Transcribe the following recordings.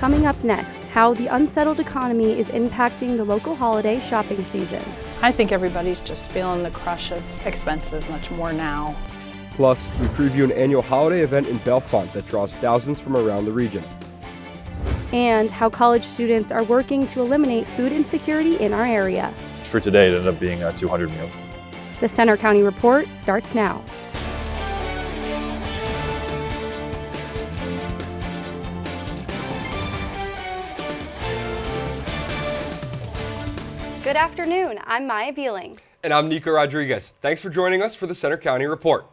Coming up next, how the unsettled economy is impacting the local holiday shopping season. I think everybody's just feeling the crush of expenses much more now. Plus, we preview an annual holiday event in Bellefonte that draws thousands from around the region. And how college students are working to eliminate food insecurity in our area. For today, it ended up being 200 meals. The Center County Report starts now. Good afternoon, I'm Maya Beeling. And I'm Nico Rodriguez. Thanks for joining us for the Center County Report.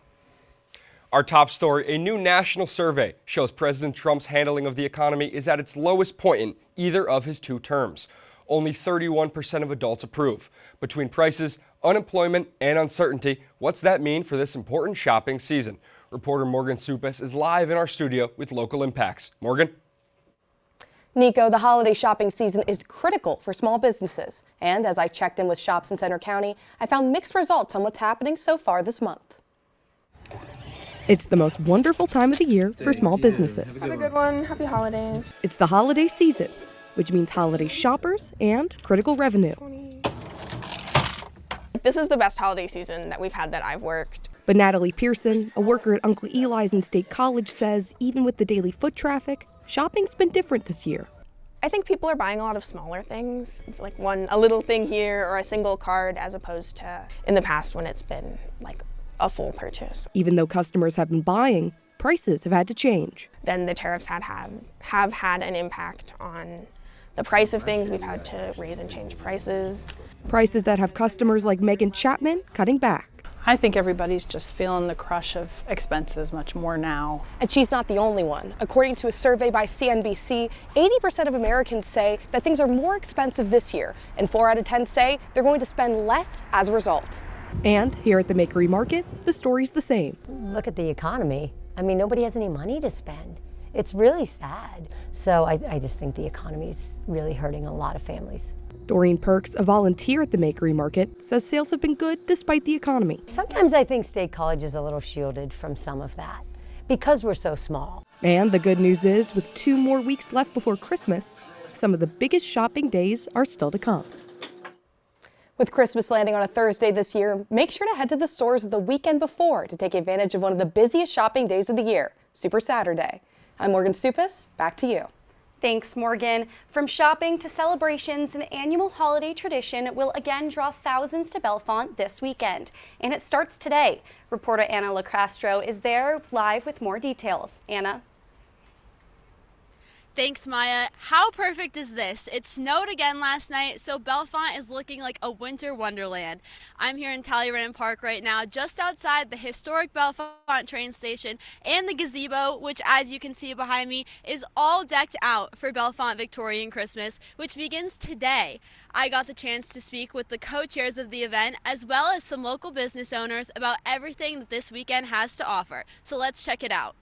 Our top story, a new national survey shows President Trump's handling of the economy is at its lowest point in either of his two terms. Only 31% of adults approve. Between prices, unemployment, and uncertainty, what's that mean for this important shopping season? Reporter Morgan Supes is live in our studio with local impacts. Morgan? Nico, the holiday shopping season is critical for small businesses. And as I checked in with shops in Center County, I found mixed results on what's happening so far this month. It's the most wonderful time of the year for small businesses. Have a good one. Happy holidays. It's the holiday season, which means holiday shoppers and critical revenue. This is the best holiday season that we've had that I've worked. But Natalie Pearson, a worker at Uncle Eli's in State College, says even with the daily foot traffic, shopping's been different this year. I think people are buying a lot of smaller things. It's like a little thing here or a single card, as opposed to in the past when it's been like a full purchase. Even though customers have been buying, prices have had to change. Then the tariffs have had an impact on the price of things. We've had to raise and change prices. Prices that have customers like Megan Chapman cutting back. I think everybody's just feeling the crush of expenses much more now. And she's not the only one. According to a survey by CNBC, 80% of Americans say that things are more expensive this year, and 4 out of 10 say they're going to spend less as a result. And here at the Makery Market, the story's the same. Look at the economy. I mean, nobody has any money to spend. It's really sad. So I just think the economy's really hurting a lot of families. Doreen Perks, a volunteer at the Makery Market, says sales have been good despite the economy. Sometimes I think State College is a little shielded from some of that because we're so small. And the good news is, with 2 more weeks left before Christmas, some of the biggest shopping days are still to come. With Christmas landing on a Thursday this year, make sure to head to the stores the weekend before to take advantage of one of the busiest shopping days of the year, Super Saturday. I'm Morgan Supes, back to you. Thanks, Morgan. From shopping to celebrations, an annual holiday tradition will again draw thousands to Bellefonte this weekend. And it starts today. Reporter Anna Lacastro is there live with more details. Anna? Thanks, Maya. How perfect is this? It snowed again last night, so Bellefonte is looking like a winter wonderland. I'm here in Talleyrand Park right now, just outside the historic Bellefonte train station and the gazebo, which, as you can see behind me, is all decked out for Bellefonte Victorian Christmas, which begins today. I got the chance to speak with the co-chairs of the event, as well as some local business owners about everything that this weekend has to offer. So let's check it out.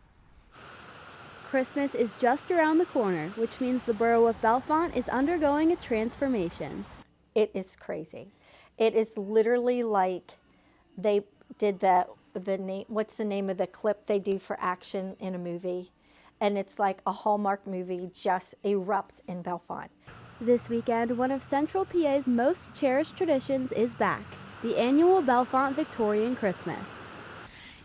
Christmas is just around the corner, which means the borough of Bellefonte is undergoing a transformation. It is crazy. It is literally like they did what's the name of the clip they do for action in a movie? And it's like a Hallmark movie just erupts in Bellefonte. This weekend, one of Central PA's most cherished traditions is back, the annual Bellefonte Victorian Christmas.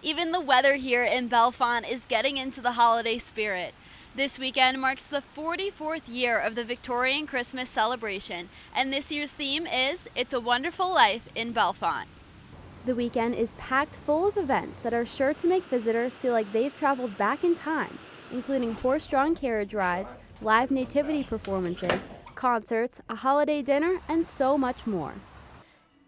Even the weather here in Bellefonte is getting into the holiday spirit. This weekend marks the 44th year of the Victorian Christmas celebration, and this year's theme is It's a Wonderful Life in Bellefonte. The weekend is packed full of events that are sure to make visitors feel like they've traveled back in time, including horse-drawn carriage rides, live nativity performances, concerts, a holiday dinner, and so much more.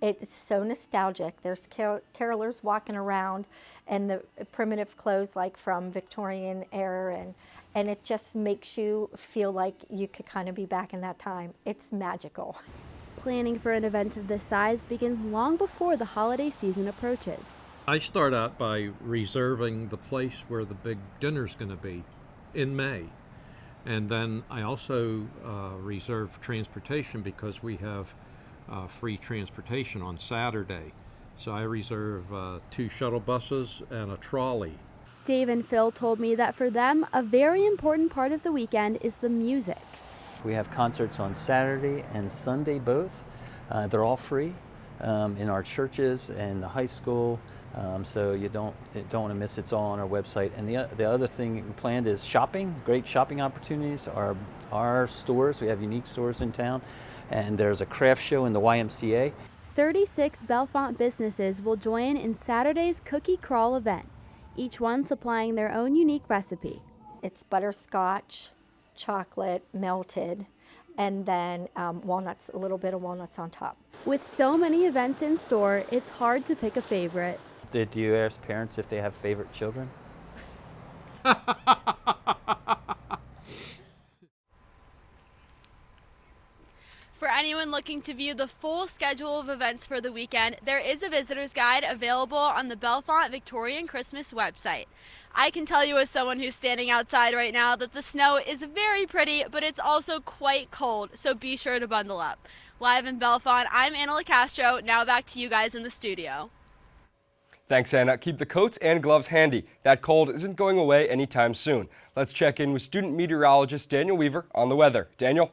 It's so nostalgic. There's carolers walking around and the primitive clothes like from Victorian era, and it just makes you feel like you could kind of be back in that time. It's magical. Planning for an event of this size begins long before the holiday season approaches. I start out by reserving the place where the big dinner's going to be in May. And then I also reserve transportation because we have free transportation on Saturday. So I reserve 2 shuttle buses and a trolley. Dave and Phil told me that for them, a very important part of the weekend is the music. We have concerts on Saturday and Sunday both. They're all free in our churches and the high school, so you don't want to miss. It's all on our website. And the other thing planned is shopping. Great shopping opportunities. Our stores, we have unique stores in town, and there's a craft show in the YMCA. 36 Bellefonte businesses will join in Saturday's Cookie Crawl event, each one supplying their own unique recipe. It's butterscotch, chocolate, melted, and then walnuts, a little bit of walnuts on top. With so many events in store, it's hard to pick a favorite. Do you ask parents if they have favorite children? For anyone looking to view the full schedule of events for the weekend, there is a visitor's guide available on the Bellefonte Victorian Christmas website. I can tell you as someone who's standing outside right now that the snow is very pretty, but it's also quite cold, so be sure to bundle up. Live in Bellefonte, I'm Anna LaCastro. Now back to you guys in the studio. Thanks, Anna. Keep the coats and gloves handy. That cold isn't going away anytime soon. Let's check in with student meteorologist Daniel Weaver on the weather. Daniel?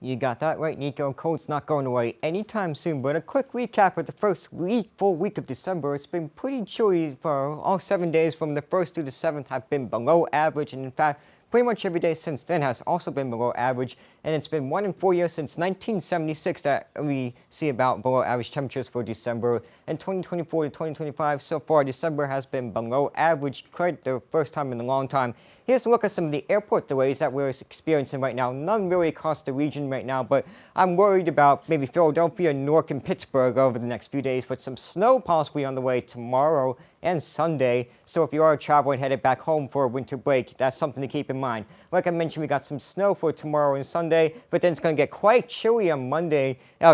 You got that right, Nico. Cold's not going away anytime soon, but a quick recap of the full week of December. It's been pretty chilly for all 7 days from the 1st to the 7th have been below average, and in fact, pretty much every day since then has also been below average, and it's been 1 in 4 years since 1976 that we see about below average temperatures for December. And 2024 to 2025, so far December has been below average, quite the first time in a long time. Here's a look at some of the airport delays that we're experiencing right now. None really across the region right now, but I'm worried about maybe Philadelphia, Newark, and Pittsburgh over the next few days, with some snow possibly on the way tomorrow and Sunday. So if you are traveling headed back home for a winter break, that's something to keep in mind. Like I mentioned, we got some snow for tomorrow and Sunday, but then it's going to get quite chilly on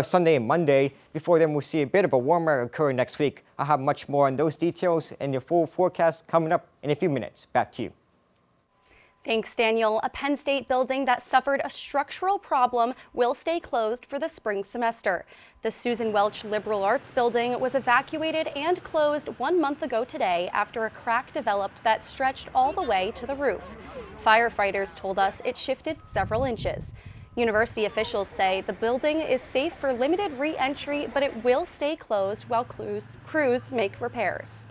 Sunday and Monday. Before then, we'll see a bit of a warmer occur next week. I'll have much more on those details and the full forecast coming up in a few minutes. Back to you. Thanks, Daniel. A Penn State building that suffered a structural problem will stay closed for the spring semester. The Susan Welch Liberal Arts Building was evacuated and closed 1 month ago today after a crack developed that stretched all the way to the roof. Firefighters told us it shifted several inches. University officials say the building is safe for limited re-entry, but it will stay closed while crews make repairs.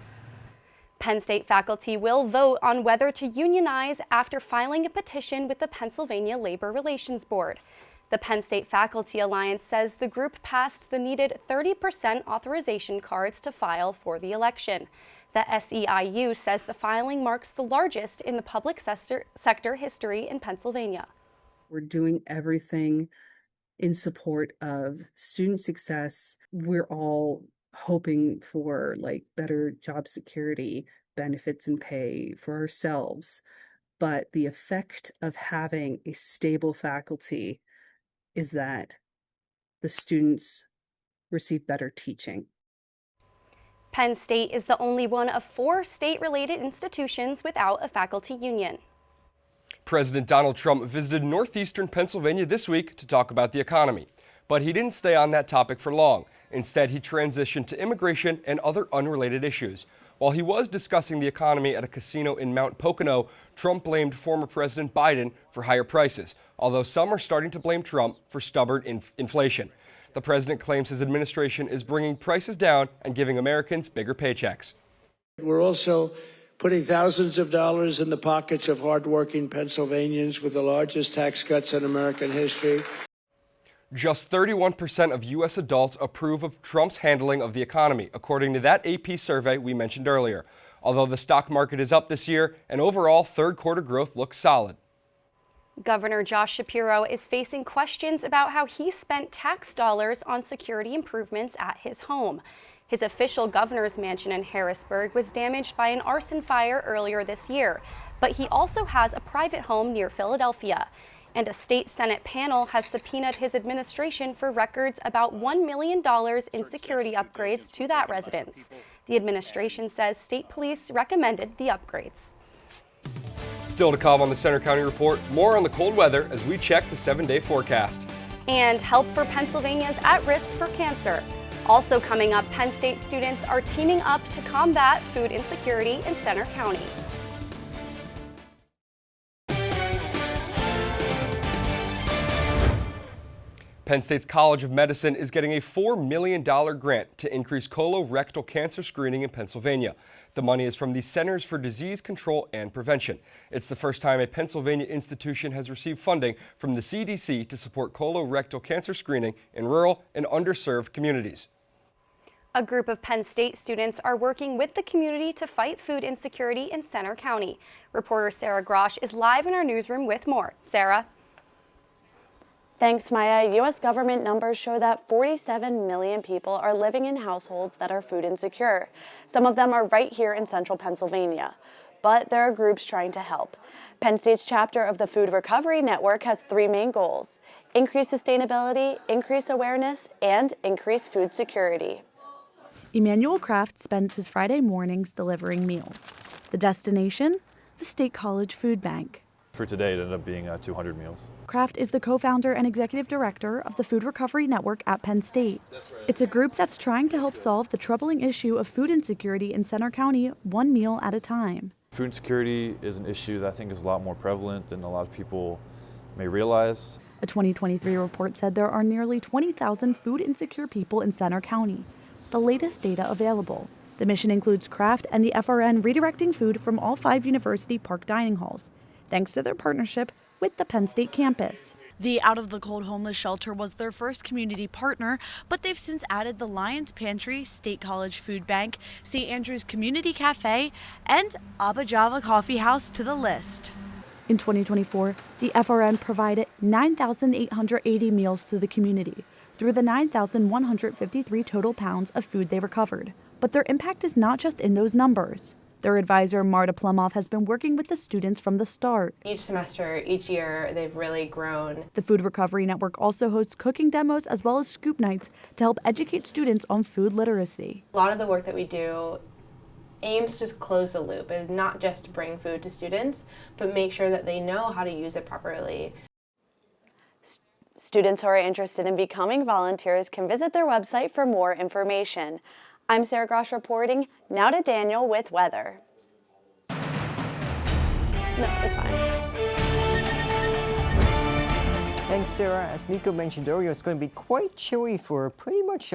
Penn State faculty will vote on whether to unionize after filing a petition with the Pennsylvania Labor Relations Board. The Penn State Faculty Alliance says the group passed the needed 30% authorization cards to file for the election. The SEIU says the filing marks the largest in the public sector history in Pennsylvania. We're doing everything in support of student success. We're all hoping for better job security, benefits and pay for ourselves. But the effect of having a stable faculty is that the students receive better teaching. Penn State is the only one of 4 state-related institutions without a faculty union. President Donald Trump visited northeastern Pennsylvania this week to talk about the economy. But he didn't stay on that topic for long. Instead, he transitioned to immigration and other unrelated issues. While he was discussing the economy at a casino in Mount Pocono, Trump blamed former President Biden for higher prices, although some are starting to blame Trump for stubborn inflation. The president claims his administration is bringing prices down and giving Americans bigger paychecks. We're also putting thousands of dollars in the pockets of hardworking Pennsylvanians with the largest tax cuts in American history. Just 31% of U.S. adults approve of Trump's handling of the economy, according to that AP survey we mentioned earlier. Although the stock market is up this year, and overall third quarter growth looks solid. Governor Josh Shapiro is facing questions about how he spent tax dollars on security improvements at his home. His official governor's mansion in Harrisburg was damaged by an arson fire earlier this year, but he also has a private home near Philadelphia. And a state Senate panel has subpoenaed his administration for records about $1 million in security upgrades to that residence. The administration says state police recommended the upgrades. Still to come on the Center County Report, more on the cold weather as we check the 7-day forecast. And help for Pennsylvania's at risk for cancer. Also coming up, Penn State students are teaming up to combat food insecurity in Center County. Penn State's College of Medicine is getting a $4 million grant to increase colorectal cancer screening in Pennsylvania. The money is from the Centers for Disease Control and Prevention. It's the first time a Pennsylvania institution has received funding from the CDC to support colorectal cancer screening in rural and underserved communities. A group of Penn State students are working with the community to fight food insecurity in Center County. Reporter Sarah Grosh is live in our newsroom with more. Sarah? Thanks, Maya. U.S. government numbers show that 47 million people are living in households that are food insecure. Some of them are right here in central Pennsylvania. But there are groups trying to help. Penn State's chapter of the Food Recovery Network has three main goals: increase sustainability, increase awareness, and increase food security. Emmanuel Kraft spends his Friday mornings delivering meals. The destination? The State College Food Bank. For today, it ended up being 200 meals. Kraft is the co-founder and executive director of the Food Recovery Network at Penn State. It's a group that's trying to help solve the troubling issue of food insecurity in Center County, one meal at a time. Food insecurity is an issue that I think is a lot more prevalent than a lot of people may realize. A 2023 report said there are nearly 20,000 food insecure people in Center County, the latest data available. The mission includes Kraft and the FRN redirecting food from all 5 University Park dining halls, thanks to their partnership with the Penn State campus. The Out of the Cold Homeless Shelter was their first community partner, but they've since added the Lions Pantry, State College Food Bank, St. Andrews Community Cafe, and Abba Java Coffee House to the list. In 2024, the FRN provided 9,880 meals to the community through the 9,153 total pounds of food they recovered. But their impact is not just in those numbers. Their advisor, Marta Plumoff, has been working with the students from the start. Each semester, each year, they've really grown. The Food Recovery Network also hosts cooking demos as well as scoop nights to help educate students on food literacy. A lot of the work that we do aims to close the loop, and not just to bring food to students, but make sure that they know how to use it properly. Students who are interested in becoming volunteers can visit their website for more information. I'm Sarah Grosh reporting. Now to Daniel with weather. No, it's fine. Thanks, Sarah. As Nico mentioned earlier, it's going to be quite chilly for pretty much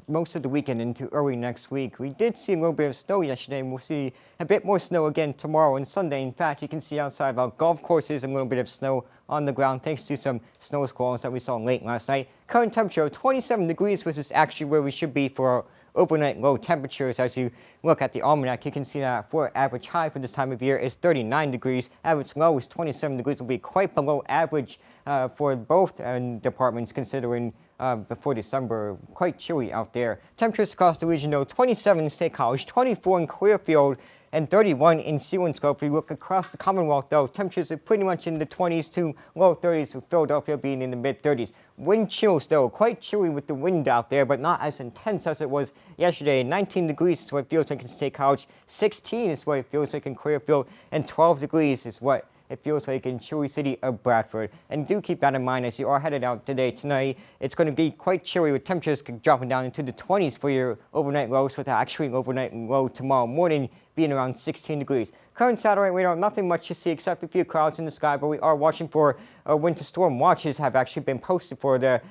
most of the weekend into early next week. We did see a little bit of snow yesterday, and we'll see a bit more snow again tomorrow and Sunday. In fact, you can see outside of our golf courses a little bit of snow on the ground thanks to some snow squalls that we saw late last night. Current temperature of 27 degrees, which is actually where we should be for our overnight low temperatures. As you look at the almanac, you can see that for average high for this time of year is 39 degrees. Average low is 27 degrees. Will be quite below average for both departments considering before December. Quite chilly out there. Temperatures across the region though, 27 in State College, 24 in Clearfield, and 31 in Selinsgrove. If we look across the Commonwealth though, temperatures are pretty much in the 20s to low 30s, with Philadelphia being in the mid 30s. Wind chills though, quite chilly with the wind out there, but not as intense as it was yesterday. 19 degrees is what it feels like in State College, 16 is what it feels like in Clearfield, and 12 degrees is what it feels like in Chewy City of Bradford. And do keep that in mind as you are headed out today. Tonight, it's going to be quite chilly with temperatures dropping down into the 20s for your overnight lows, with actually an overnight low tomorrow morning being around 16 degrees. Current satellite radar, nothing much to see except a few clouds in the sky, but we are watching for winter storm watches have actually been posted for the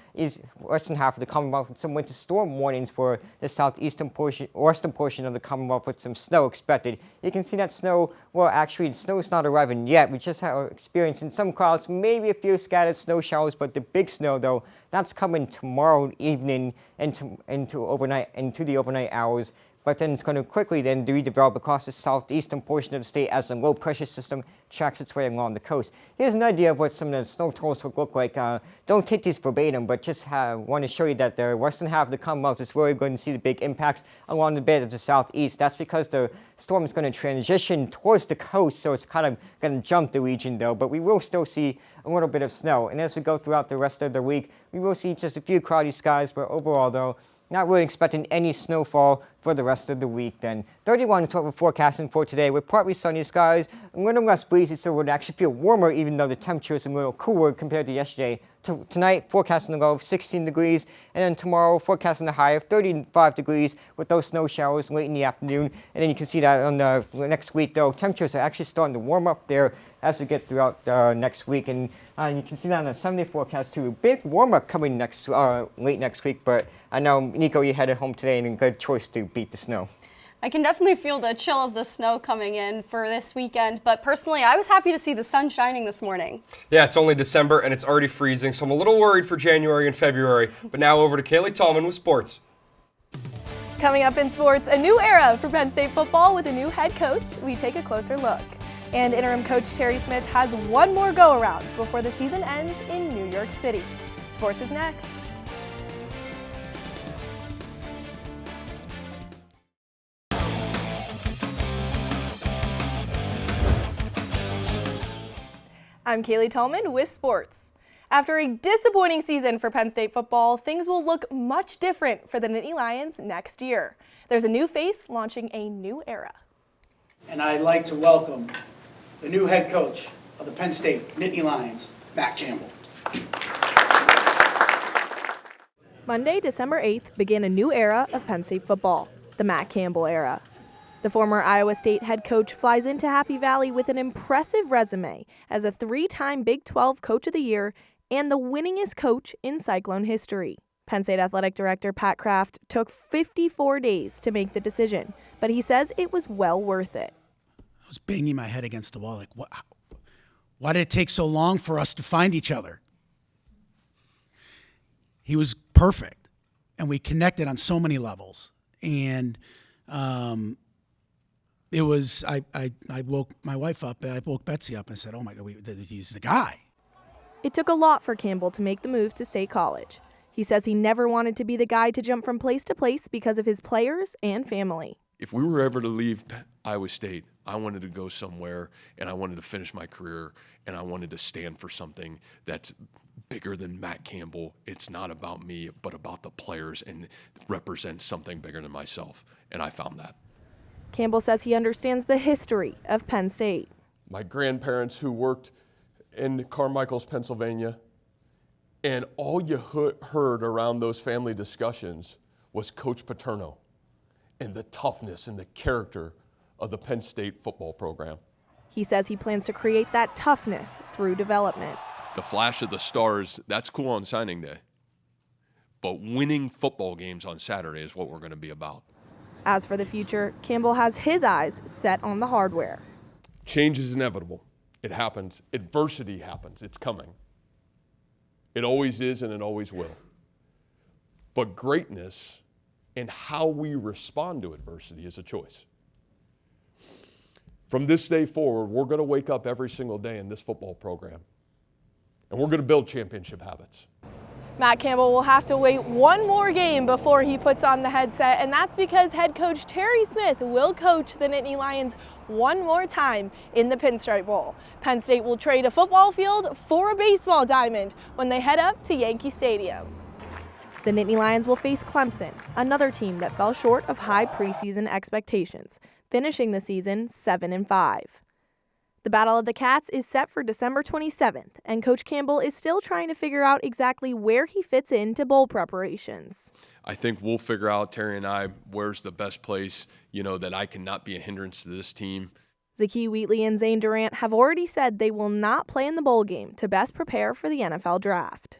western half of the Commonwealth, with some winter storm warnings for the southeastern portion, western portion of the Commonwealth, with some snow expected. You can see that snow, well actually the snow is not arriving yet. We just are experiencing some clouds, maybe a few scattered snow showers, but the big snow though, that's coming tomorrow evening into the overnight hours. But then it's going to quickly then redevelop across the southeastern portion of the state as the low pressure system tracks its way along the coast. Here's an idea of what some of the snow totals will look like. Don't take these verbatim, but just want to show you that the western half of the Commonwealth is where we're going to see the big impacts along the bed of the southeast. That's because the storm is going to transition towards the coast, so it's kind of going to jump the region though, but we will still see a little bit of snow. And as we go throughout the rest of the week, we will see just a few cloudy skies, but overall though, not really expecting any snowfall for the rest of the week then. 31 is what we're forecasting for today, with partly sunny skies, a little less breezy, so it would actually feel warmer even though the temperature is a little cooler compared to yesterday. Tonight, forecasting a low of 16 degrees, and then tomorrow, forecasting a high of 35 degrees with those snow showers late in the afternoon. And then you can see that on the next week though, temperatures are actually starting to warm up there as we get throughout next week. And you can see that on the 7-day forecast too. Big warm-up coming late next week, but I know, Nico, you headed home today and a good choice to beat the snow. I can definitely feel the chill of the snow coming in for this weekend, but personally, I was happy to see the sun shining this morning. Yeah, it's only December and it's already freezing, so I'm a little worried for January and February. But now over to Kaylee Tallman with sports. Coming up in sports, a new era for Penn State football with a new head coach. We take a closer look. And interim coach Terry Smith has one more go-around before the season ends in New York City. Sports is next. I'm Kaylee Tallman with sports. After a disappointing season for Penn State football, things will look much different for the Nittany Lions next year. There's a new face launching a new era. And I'd like to welcome the new head coach of the Penn State Nittany Lions, Matt Campbell. Monday, December 8th, began a new era of Penn State football, the Matt Campbell era. The former Iowa State head coach flies into Happy Valley with an impressive resume as a 3-time Big 12 Coach of the Year and the winningest coach in Cyclone history. Penn State Athletic Director Pat Kraft took 54 days to make the decision, but he says it was well worth it. I was banging my head against the wall, like, why did it take so long for us to find each other? He was perfect, and we connected on so many levels. And it was, I woke my wife up, I woke Betsy up and said, oh my God, he's the guy. It took a lot for Campbell to make the move to State College. He says he never wanted to be the guy to jump from place to place because of his players and family. If we were ever to leave Iowa State, I wanted to go somewhere and I wanted to finish my career and I wanted to stand for something that's bigger than Matt Campbell. It's not about me, but about the players and represents something bigger than myself. And I found that. Campbell says he understands the history of Penn State. My grandparents who worked in Carmichael's, Pennsylvania, and all you heard around those family discussions was Coach Paterno and the toughness and the character of the Penn State football program. He says he plans to create that toughness through development. The flash of the stars, that's cool on signing day. But winning football games on Saturday is what we're going to be about. As for the future, Campbell has his eyes set on the hardware. Change is inevitable. It happens. Adversity happens. It's coming. It always is and it always will. But greatness and how we respond to adversity is a choice. From this day forward, we're going to wake up every single day in this football program, and we're going to build championship habits. Matt Campbell will have to wait one more game before he puts on the headset, and that's because head coach Terry Smith will coach the Nittany Lions one more time in the Pinstripe Bowl. Penn State will trade a football field for a baseball diamond when they head up to Yankee Stadium. The Nittany Lions will face Clemson, another team that fell short of high preseason expectations, finishing the season 7-5. The Battle of the Cats is set for December 27th, and Coach Campbell is still trying to figure out exactly where he fits into bowl preparations. I think we'll figure out, Terry and I, where's the best place, that I cannot be a hindrance to this team. Zakee Wheatley and Zane Durant have already said they will not play in the bowl game to best prepare for the NFL draft.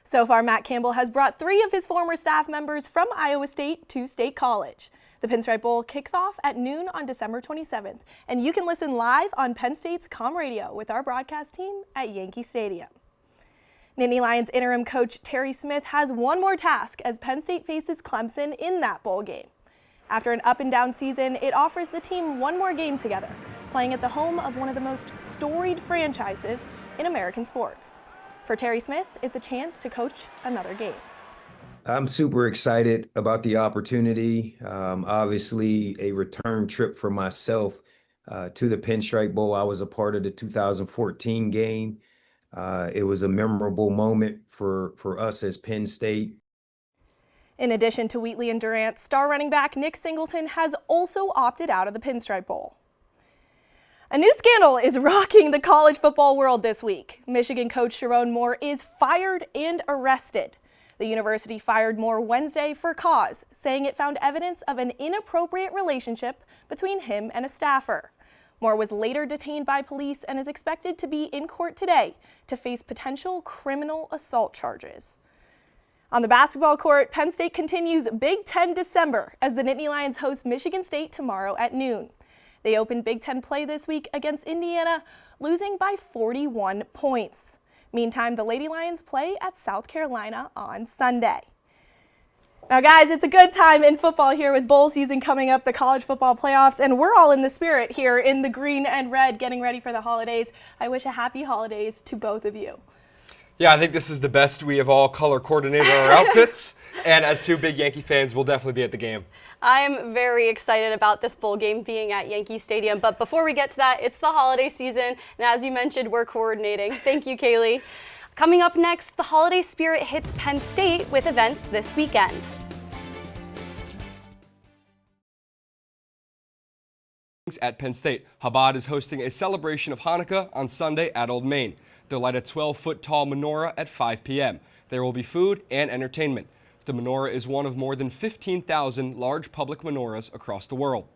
So far, Matt Campbell has brought 3 of his former staff members from Iowa State to State College. The Pinstripe Bowl kicks off at noon on December 27th, and you can listen live on Penn State's Com Radio with our broadcast team at Yankee Stadium. Nittany Lions interim coach Terry Smith has one more task as Penn State faces Clemson in that bowl game. After an up-and-down season, it offers the team one more game together, playing at the home of one of the most storied franchises in American sports. For Terry Smith, it's a chance to coach another game. I'm super excited about the opportunity. Obviously, a return trip for myself to the Pinstripe Bowl. I was a part of the 2014 game. It was a memorable moment for us as Penn State. In addition to Wheatley and Durant, star running back Nick Singleton has also opted out of the Pinstripe Bowl. A new scandal is rocking the college football world this week. Michigan coach Sharon Moore is fired and arrested. The university fired Moore Wednesday for cause, saying it found evidence of an inappropriate relationship between him and a staffer. Moore was later detained by police and is expected to be in court today to face potential criminal assault charges. On the basketball court, Penn State continues Big Ten December as the Nittany Lions host Michigan State tomorrow at noon. They opened Big Ten play this week against Indiana, losing by 41 points. Meantime, the Lady Lions play at South Carolina on Sunday. Now, guys, it's a good time in football here with bowl season coming up, the college football playoffs, and we're all in the spirit here in the green and red getting ready for the holidays. I wish a happy holidays to both of you. Yeah, I think this is the best we have all color coordinated our outfits, and as two big Yankee fans, we'll definitely be at the game. I'm very excited about this bowl game being at Yankee Stadium, but before we get to that, it's the holiday season, and as you mentioned, we're coordinating. Thank you, Kaylee. Coming up next, the holiday spirit hits Penn State with events this weekend. At Penn State, Chabad is hosting a celebration of Hanukkah on Sunday at Old Main. They'll light a 12-foot-tall menorah at 5 p.m. There will be food and entertainment. The menorah is one of more than 15,000 large public menorahs across the world.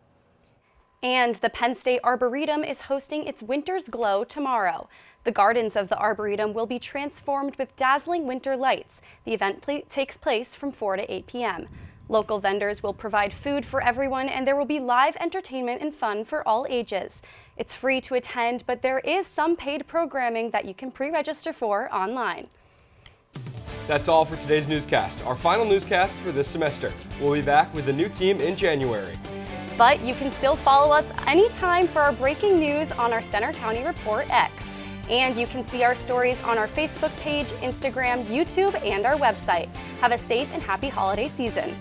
And the Penn State Arboretum is hosting its Winter's Glow tomorrow. The gardens of the Arboretum will be transformed with dazzling winter lights. The event takes place from 4 to 8 p.m. Local vendors will provide food for everyone, and there will be live entertainment and fun for all ages. It's free to attend, but there is some paid programming that you can pre-register for online. That's all for today's newscast, our final newscast for this semester. We'll be back with a new team in January. But you can still follow us anytime for our breaking news on our Center County Report X. And you can see our stories on our Facebook page, Instagram, YouTube, and our website. Have a safe and happy holiday season.